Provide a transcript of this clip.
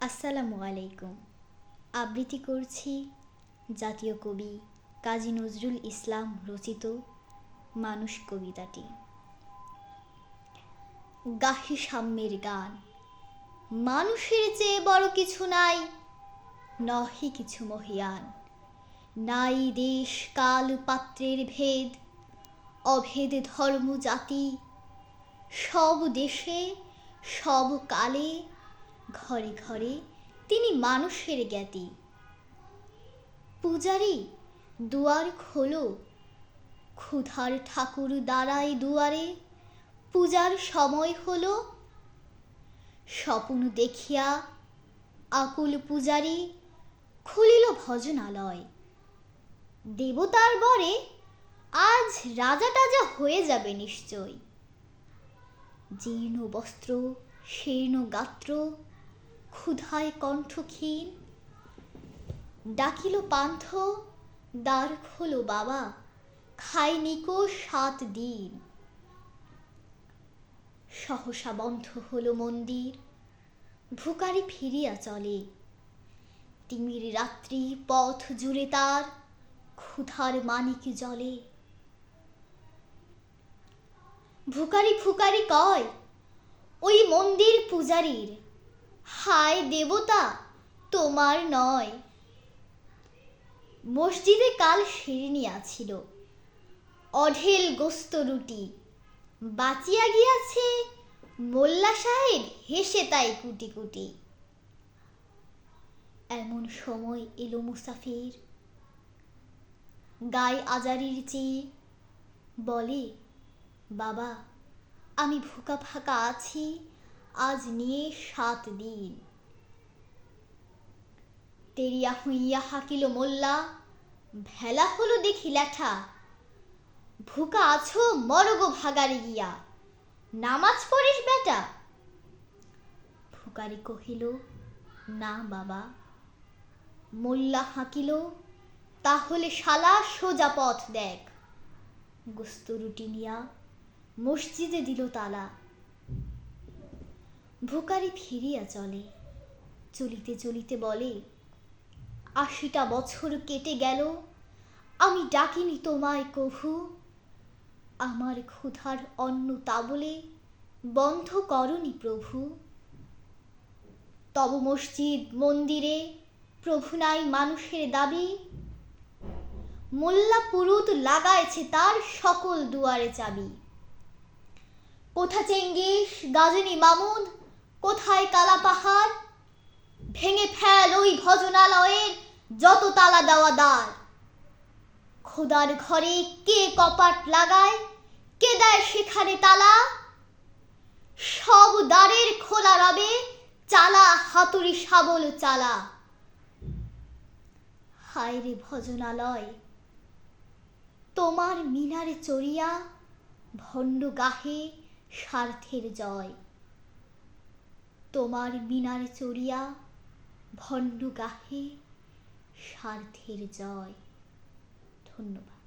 আসসালামু আলাইকুম। আবৃত্তি করছি জাতীয় কবি কাজী নজরুল ইসলাম রচিত মানুষ কবিতাটি। গাহি সাম্যের গান। মানুষের চেয়ে বড় কিছু নাই, নহে কিছু মহিয়ান। নাই দেশ কাল পাত্রের ভেদ, অভেদ ধর্ম জাতি। সব দেশে সব কালে ঘরে ঘরে তিনি মানুষের জ্ঞাতি। পূজারি দুয়ার খোলো, ক্ষুধার ঠাকুর দাঁড়ায় দুয়ারে। পূজার সময় হলো, স্বপ্ন দেখিয়া আকুল পূজারি খুলিল ভজনালয়। দেবতার বরে আজ রাজা টাজা হয়ে যাবে নিশ্চয়। জীর্ণ বস্ত্র শীর্ণ গাত্র, ক্ষুধায় কণ্ঠ ক্ষীণ। ডাকিল পান্থ, দ্বার খোলো বাবা, খাইনিকো 7 দিন। সহসা বন্ধ হলো মন্দির, ভুকারি ফিরিয়া চলে। তিমির রাত্রি পথ জুড়ে তার, ক্ষুধার মানিক জলে। ভুকারি ফুকারি কয় ওই মন্দির পূজারীর, হায় দেবতা তোমার নয়। মসজিদে কাল শিরনি আছিল, অঢেল গোস্ত রুটি। বাঁচিয়া গিয়াছে মোল্লা সাহেব হেসে তাই কুটি কুটি। এমন সময় এলো মুসাফির, গায়ে আজারির চেয়ে বলে, বাবা আমি ভুকা ফাঁকা আছি, আজ নিয়ে 7 দিন। তেরিয়া হইয়া হাকিল মোল্লা, ভেলা হলো দেখি ল্যাঠা। ভুকা আছো মরগো ভাগারে গিয়া, নামাজ পড়িস বেটা। ভুকারি কহিল, না বাবা। মোল্লা হাঁকিল, তাহলে শালা সোজা পথ দেখ। গোস্ত রুটি নিয়া মসজিদে দিল তালা। ভুকারি ফিরিয়া চলে, চলিতে চলিতে বলে, 80টা বছর কেটে গেল, আমি ডাকিনি তোমায় কভু। আমার ক্ষুধার অন্ন তাবলে বন্ধ করনি প্রভু। তব মসজিদ মন্দিরে প্রভু নাই মানুষের দাবি। মোল্লা পুরুত লাগাইছে তার সকল দুয়ারে চাবি। কোথা চেঙ্গিস গাজনী মামুদ, কোথায় কালা পাহাড়। ভেঙে ফেল ওই ভজনালয়ের যত তালা দেওয়া দ্বার। খোদার ঘরে কে কপাট লাগায়, কে দেয় সেখানে তালা। সব দ্বারের খোলা রবে, চালা হাতুড়ি শাবল চালা। হায় রে ভজনালয়, তোমার মিনারে চড়িয়া ভণ্ড গাহে স্বার্থের জয়। তোমার মিনারে চড়িয়া ভণ্ড গাহে স্বার্থের জয়। ধন্যবাদ।